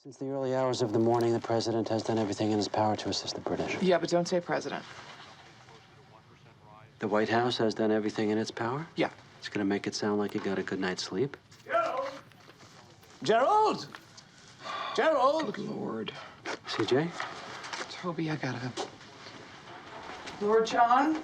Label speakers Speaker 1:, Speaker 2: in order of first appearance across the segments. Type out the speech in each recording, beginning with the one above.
Speaker 1: Since the early hours of the morning, the president has done everything in his power to assist the British.
Speaker 2: Yeah, but don't say president.
Speaker 1: The White House has done everything in its power?
Speaker 2: Yeah.
Speaker 1: It's gonna make it sound like you got a good night's sleep.
Speaker 3: Gerald! Gerald! Gerald!
Speaker 2: Good Lord.
Speaker 1: CJ?
Speaker 2: Toby, I gotta... Lord John?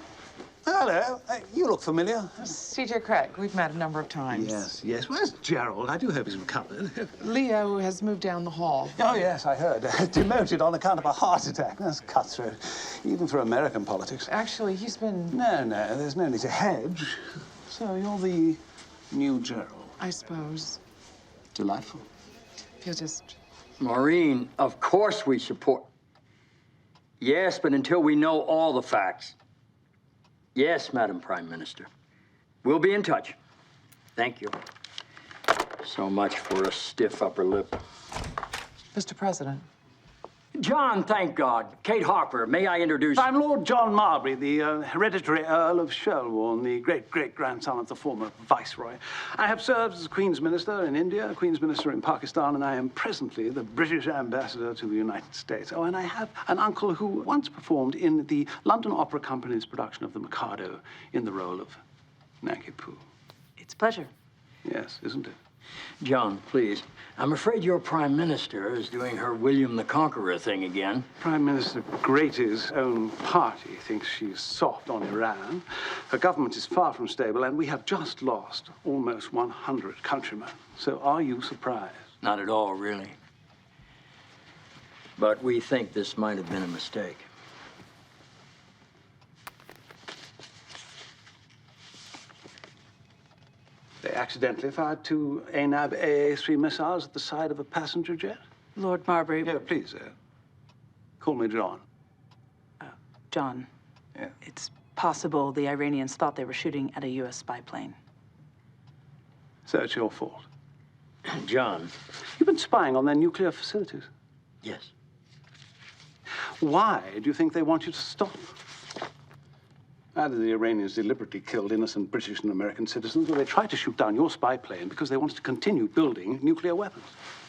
Speaker 3: Hello. You look familiar.
Speaker 2: CJ Craig. We've met a number of times.
Speaker 3: Yes, yes. Where's Gerald? I do hope he's recovered.
Speaker 2: Leo has moved down the hall.
Speaker 3: Oh, yes, I heard. Demoted on account of a heart attack. That's cutthroat, even for American politics.
Speaker 2: Actually, he's been...
Speaker 3: No, there's no need to hedge. So you're the new Gerald.
Speaker 2: I suppose.
Speaker 3: Delightful.
Speaker 2: He'll just...
Speaker 4: Maureen, of course we support. Yes, but until we know all the facts. Yes, Madam Prime Minister. We'll be in touch. Thank you. So much for a stiff upper lip.
Speaker 2: Mr. President.
Speaker 4: John, thank God. Kate Harper, may I introduce...
Speaker 3: I'm Lord John Marbury, the hereditary Earl of Sherborne, the great-great-grandson of the former viceroy. I have served as Queen's Minister in India, Queen's Minister in Pakistan, and I am presently the British Ambassador to the United States. Oh, and I have an uncle who once performed in the London Opera Company's production of the Mikado in the role of Nanki Poo.
Speaker 5: It's a pleasure.
Speaker 3: Yes, isn't it?
Speaker 4: John, please. I'm afraid your Prime Minister is doing her William the Conqueror thing again.
Speaker 3: Prime Minister Grady's own party thinks she's soft on Iran. Her government is far from stable, and we have just lost almost 100 countrymen. So are you surprised?
Speaker 4: Not at all, really. But we think this might have been a mistake.
Speaker 3: They accidentally fired two ANAB AA-3 missiles at the side of a passenger jet?
Speaker 5: Lord Marbury.
Speaker 3: Yeah, please, call me John.
Speaker 5: John.
Speaker 3: Yeah.
Speaker 5: It's possible the Iranians thought they were shooting at a U.S. spy plane.
Speaker 3: So it's your fault.
Speaker 4: John.
Speaker 3: You've been spying on their nuclear facilities.
Speaker 4: Yes.
Speaker 3: Why do you think they want you to stop? Either the Iranians deliberately killed innocent British and American citizens, or they tried to shoot down your spy plane because they wanted to continue building nuclear weapons.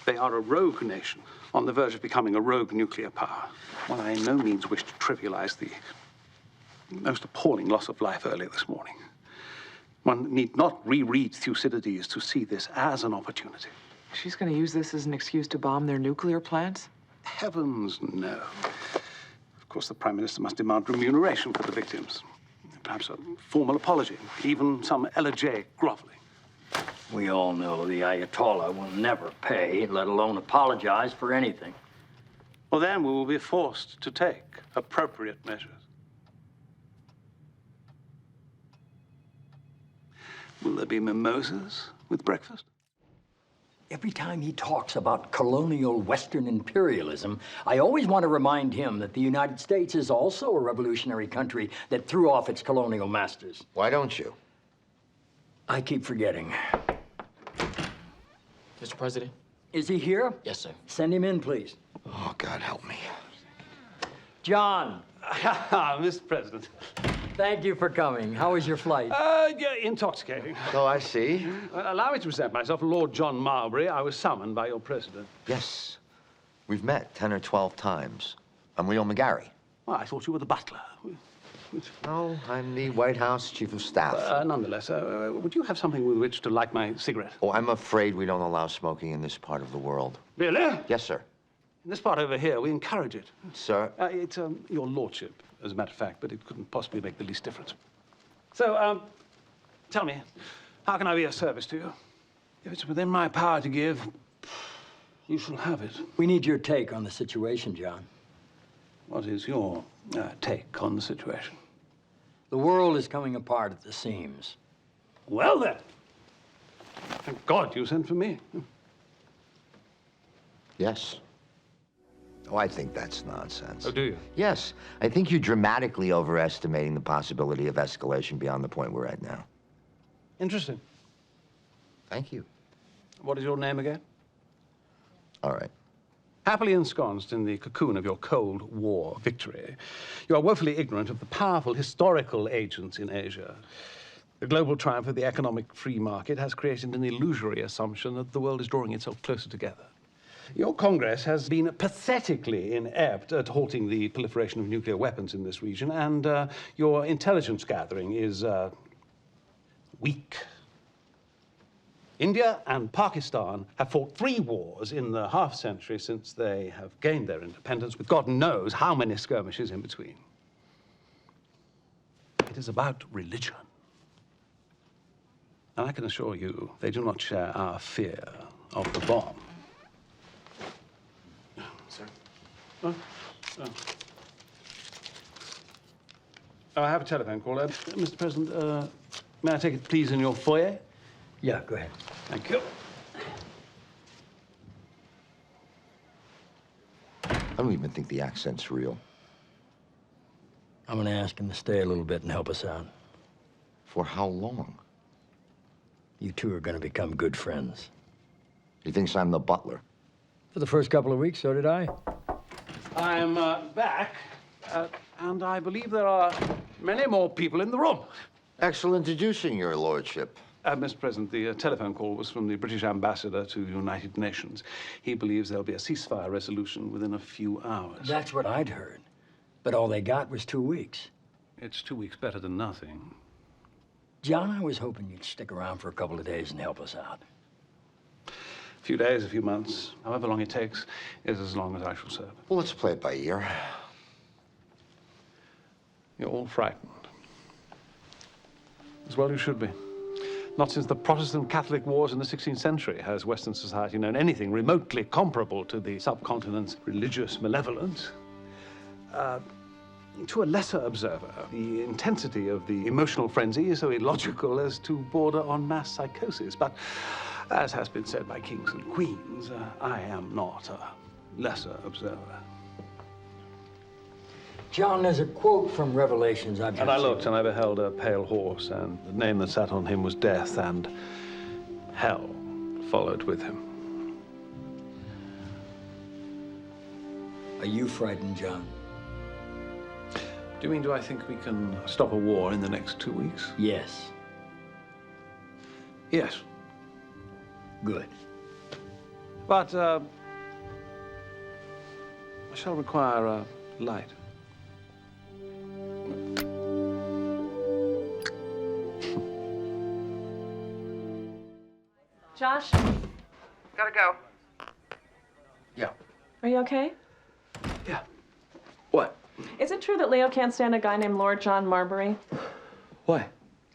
Speaker 3: They are a rogue nation on the verge of becoming a rogue nuclear power. Well, I in no means wish to trivialize the most appalling loss of life earlier this morning. One need not reread Thucydides to see this as an opportunity.
Speaker 2: She's going to use this as an excuse to bomb their nuclear plants?
Speaker 3: Heavens, no. Of course, the Prime Minister must demand remuneration for the victims. Perhaps a formal apology, even some elegiac groveling.
Speaker 4: We all know the Ayatollah will never pay, let alone apologize for anything.
Speaker 3: Well, then we will be forced to take appropriate measures. Will there be mimosas with breakfast?
Speaker 4: Every time he talks about colonial Western imperialism, I always want to remind him that the United States is also a revolutionary country that threw off its colonial masters.
Speaker 6: Why don't you?
Speaker 4: I keep forgetting.
Speaker 7: Mr. President?
Speaker 4: Is he here?
Speaker 7: Yes, sir.
Speaker 4: Send him in, please.
Speaker 6: Oh, God help me.
Speaker 4: John.
Speaker 3: Mr. President.
Speaker 4: Thank you for coming. How was your flight?
Speaker 3: Yeah, intoxicating.
Speaker 6: Oh, I see.
Speaker 3: Allow me to present myself, Lord John Marbury. I was summoned by your president.
Speaker 6: Yes. We've met 10 or 12 times. I'm Leo McGarry.
Speaker 3: Well, I thought you were the butler.
Speaker 6: No, I'm the White House Chief of Staff.
Speaker 3: Nonetheless, would you have something with which to light my cigarette?
Speaker 6: Oh, I'm afraid we don't allow smoking in this part of the world.
Speaker 3: Really?
Speaker 6: Yes, sir.
Speaker 3: In this part over here, we encourage it.
Speaker 6: Sir?
Speaker 3: It's your lordship, as a matter of fact, but it couldn't possibly make the least difference. So, tell me, how can I be of service to you? If it's within my power to give, you shall have it.
Speaker 4: We need your take on the situation, John.
Speaker 3: What is your take on the situation?
Speaker 4: The world is coming apart at the seams.
Speaker 3: Well, then. Thank God you sent for me.
Speaker 6: Yes. Oh, I think that's nonsense.
Speaker 3: Oh, do you?
Speaker 6: Yes. I think you're dramatically overestimating the possibility of escalation beyond the point we're at now.
Speaker 3: Interesting.
Speaker 6: Thank you.
Speaker 3: What is your name again?
Speaker 6: All right.
Speaker 3: Happily ensconced in the cocoon of your Cold War victory, you are woefully ignorant of the powerful historical agents in Asia. The global triumph of the economic free market has created an illusory assumption that the world is drawing itself closer together. Your Congress has been pathetically inept at halting the proliferation of nuclear weapons in this region, and your intelligence gathering is weak. India and Pakistan have fought 3 wars in the half-century since they have gained their independence, with God knows how many skirmishes in between. It is about religion. And I can assure you, they do not share our fear of the bomb.
Speaker 1: Sir?
Speaker 3: I have a telephone call. Mr. President, may I take it, please, in your foyer?
Speaker 4: Yeah, go ahead.
Speaker 3: Thank you.
Speaker 6: I don't even think the accent's real.
Speaker 4: I'm gonna ask him to stay a little bit and help us out.
Speaker 6: For how long?
Speaker 4: You two are gonna become good friends.
Speaker 6: He thinks I'm the butler.
Speaker 4: For the first couple of weeks, so did I.
Speaker 3: I'm back, and I believe there are many more people in the room.
Speaker 6: Excellent introducing, your lordship.
Speaker 3: Mr. President, the telephone call was from the British ambassador to the United Nations. He believes there'll be a ceasefire resolution within a few hours.
Speaker 4: That's what I'd heard. But all they got was 2 weeks.
Speaker 3: It's 2 weeks better than nothing.
Speaker 4: John, I was hoping you'd stick around for a couple of days and help us out.
Speaker 3: A few days, a few months, however long it takes, is as long as I shall serve.
Speaker 6: Well, let's play it by ear.
Speaker 3: You're all frightened. As well you should be. Not since the Protestant Catholic Wars in the 16th century has Western society known anything remotely comparable to the subcontinent's religious malevolence. To a lesser observer, the intensity of the emotional frenzy is so illogical as to border on mass psychosis. But as has been said by kings and queens, I am not a lesser observer.
Speaker 4: John, there's a quote from Revelations I've
Speaker 3: And I looked, and I beheld a pale horse, and the name that sat on him was Death, and hell followed with him.
Speaker 4: Are you frightened, John?
Speaker 3: Do you mean, do I think we can stop a war in the next 2 weeks?
Speaker 4: Yes.
Speaker 3: Yes.
Speaker 4: Good.
Speaker 3: But, I shall require light.
Speaker 7: Josh,
Speaker 2: Gotta go.
Speaker 6: Yeah.
Speaker 7: are you okay?
Speaker 3: Yeah. What?
Speaker 7: Is it true that Leo can't stand a guy named Lord John Marbury?
Speaker 8: Why?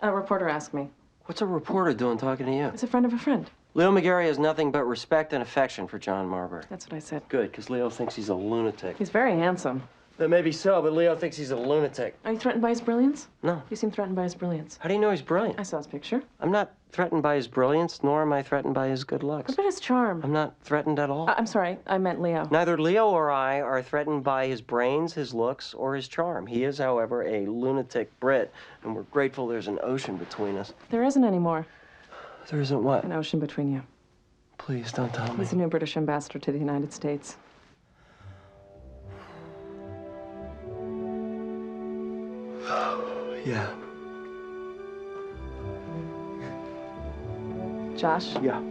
Speaker 7: A reporter asked me.
Speaker 8: What's a reporter doing talking to you?
Speaker 7: It's a friend of a friend.
Speaker 8: Leo McGarry has nothing but respect and affection for John Marbury.
Speaker 7: That's what I said.
Speaker 8: Good, because Leo thinks he's a lunatic.
Speaker 7: He's very handsome.
Speaker 8: That may be so, but Leo thinks he's a lunatic.
Speaker 7: Are you threatened by his brilliance?
Speaker 8: No.
Speaker 7: You seem threatened by his brilliance.
Speaker 8: How do you know he's brilliant?
Speaker 7: I saw his picture.
Speaker 8: I'm not threatened by his brilliance, nor am I threatened by his good looks.
Speaker 7: What about his charm?
Speaker 8: I'm not threatened at all.
Speaker 7: I'm sorry, I meant Leo.
Speaker 8: Neither Leo or I are threatened by his brains, his looks, or his charm. He is, however, a lunatic Brit, and we're grateful there's an ocean between us.
Speaker 7: There isn't anymore.
Speaker 8: There isn't what?
Speaker 7: An ocean between you.
Speaker 8: Please don't tell me.
Speaker 7: He's the new British ambassador to the United States.
Speaker 8: Yeah.
Speaker 7: Josh,
Speaker 8: Yeah.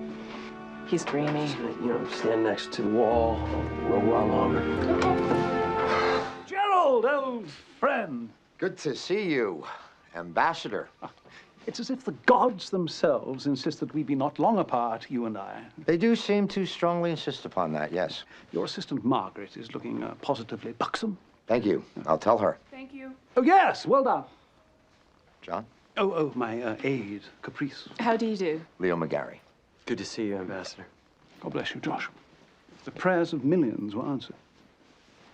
Speaker 7: he's dreamy.
Speaker 8: Just gonna, stand next to the wall a little while longer.
Speaker 3: Gerald, old friend.
Speaker 6: Good to see you, Ambassador.
Speaker 3: It's as if the gods themselves insist that we be not long apart, you and I.
Speaker 6: They do seem to strongly insist upon that, yes.
Speaker 3: Your assistant, Margaret, is looking positively buxom.
Speaker 6: Thank you. I'll tell her.
Speaker 7: Thank you.
Speaker 3: Oh, yes, well done.
Speaker 6: John?
Speaker 3: Oh, my aide, Caprice.
Speaker 7: How do you do?
Speaker 6: Leo McGarry.
Speaker 8: Good to see you, Ambassador.
Speaker 3: God bless you, Josh. The prayers of millions were answered.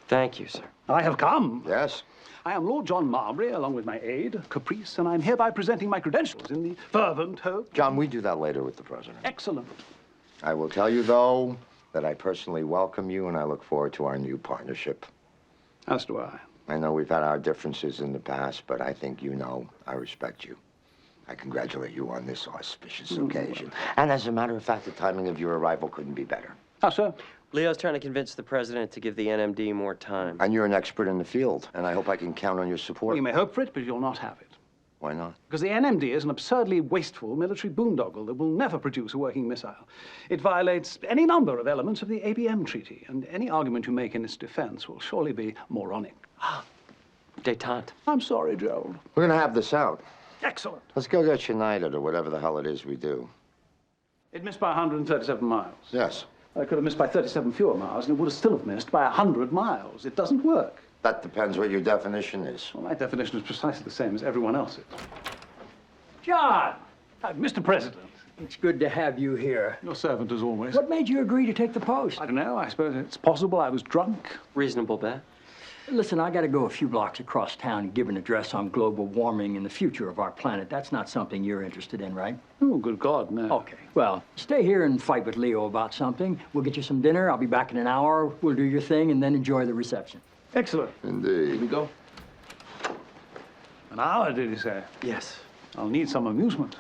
Speaker 8: Thank you, sir.
Speaker 3: I have come.
Speaker 6: Yes?
Speaker 3: I am Lord John Marbury, along with my aide, Caprice, and I'm hereby presenting my credentials in the fervent hope.
Speaker 6: John, we do that later with the president.
Speaker 3: Excellent.
Speaker 6: I will tell you, though, that I personally welcome you and I look forward to our new partnership.
Speaker 3: As do I.
Speaker 6: I know we've had our differences in the past, but I think you know I respect you. I congratulate you on this auspicious occasion. And as a matter of fact, the timing of your arrival couldn't be better.
Speaker 3: How so?
Speaker 8: Leo's trying to convince the president to give the NMD more time.
Speaker 6: And you're an expert in the field, and I hope I can count on your support.
Speaker 3: You may hope for it, but you'll not have it.
Speaker 6: Why not?
Speaker 3: Because the NMD is an absurdly wasteful military boondoggle that will never produce a working missile. It violates any number of elements of the ABM Treaty, and any argument you make in its defense will surely be moronic.
Speaker 8: Détente.
Speaker 3: I'm sorry, Gerald.
Speaker 6: We're gonna have this out.
Speaker 3: Excellent.
Speaker 6: Let's go get United or whatever the hell it is we do.
Speaker 3: It missed by 137 miles.
Speaker 6: Yes.
Speaker 3: I could have missed by 37 fewer miles, and it would have still have missed by 100 miles. It doesn't work.
Speaker 6: That depends what your definition is.
Speaker 3: Well, my definition is precisely the same as everyone else's.
Speaker 4: John,
Speaker 3: Mr. President.
Speaker 4: it's good to have you here.
Speaker 3: Your servant as always.
Speaker 4: What made you agree to take the post?
Speaker 3: I don't know. I suppose it's possible I was drunk.
Speaker 8: Reasonable bet.
Speaker 4: Listen, I got to go a few blocks across town and give an address on global warming and the future of our planet. That's not something you're interested in, right?
Speaker 3: Oh, good God, no.
Speaker 4: Okay. Well, stay here and fight with Leo about something. We'll get you some dinner. I'll be back in an hour. We'll do your thing and then enjoy the reception.
Speaker 3: Excellent.
Speaker 6: Indeed.
Speaker 3: Here we go. An hour, did you say?
Speaker 8: Yes.
Speaker 3: I'll need some amusement.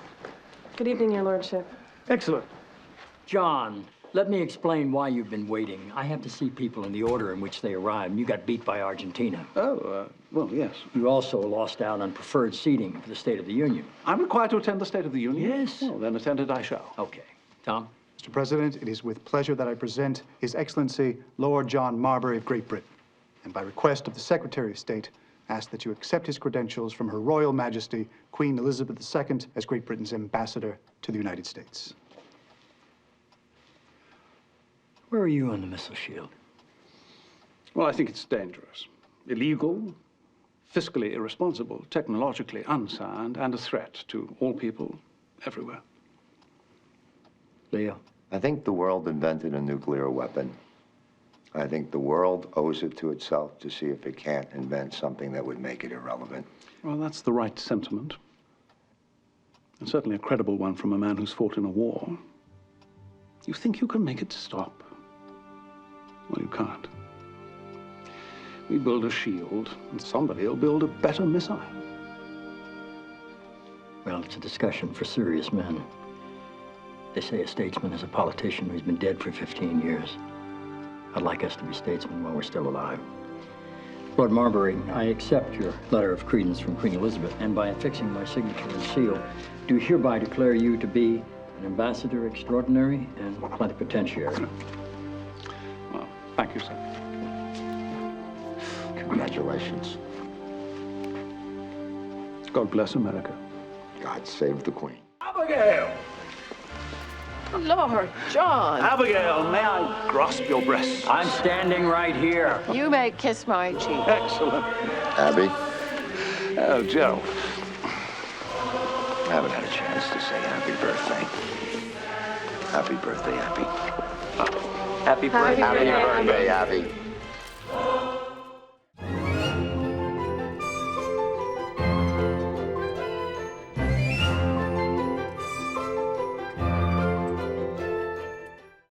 Speaker 7: Good evening, Your Lordship.
Speaker 3: Excellent.
Speaker 4: John, let me explain why you've been waiting. I have to see people in the order in which they arrived, and you got beat by Argentina.
Speaker 3: Oh, well, yes.
Speaker 4: You also lost out on preferred seating for the State of the Union.
Speaker 3: I'm required to attend the State of the Union?
Speaker 4: Yes.
Speaker 3: Well, then attend it I shall.
Speaker 4: Okay. Tom?
Speaker 9: Mr. President, it is with pleasure that I present His Excellency Lord John Marbury of Great Britain, and by request of the Secretary of State, ask that you accept his credentials from Her Royal Majesty, Queen Elizabeth II, as Great Britain's ambassador to the United States.
Speaker 4: Where are you on the missile shield?
Speaker 3: Well, I think it's dangerous, illegal, fiscally irresponsible, technologically unsound, and a threat to all people everywhere.
Speaker 4: Leo?
Speaker 6: I think the world invented a nuclear weapon. I think the world owes it to itself to see if it can't invent something that would make it irrelevant.
Speaker 3: Well, that's the right sentiment. And certainly a credible one from a man who's fought in a war. You think you can make it stop? Well, you can't. We build a shield, and somebody will build a better missile.
Speaker 4: Well, it's a discussion for serious men. They say a statesman is a politician who's been dead for 15 years. I'd like us to be statesmen while we're still alive. Lord Marbury, I accept your letter of credence from Queen Elizabeth, and by affixing my signature and seal, do hereby declare you to be an ambassador extraordinary and plenipotentiary.
Speaker 3: Well, thank you, sir.
Speaker 6: Congratulations.
Speaker 3: God bless America.
Speaker 6: God save the Queen.
Speaker 3: Abigail!
Speaker 10: Lord John,
Speaker 3: Abigail, may I grasp your breasts?
Speaker 4: I'm standing right here.
Speaker 10: you may kiss my cheek.
Speaker 3: Excellent.
Speaker 6: Abby,
Speaker 3: Oh, Gerald.
Speaker 6: I haven't had a chance to say happy birthday. Happy birthday, Abby.
Speaker 8: Happy birthday.
Speaker 10: Happy
Speaker 6: Happy birthday, Abby.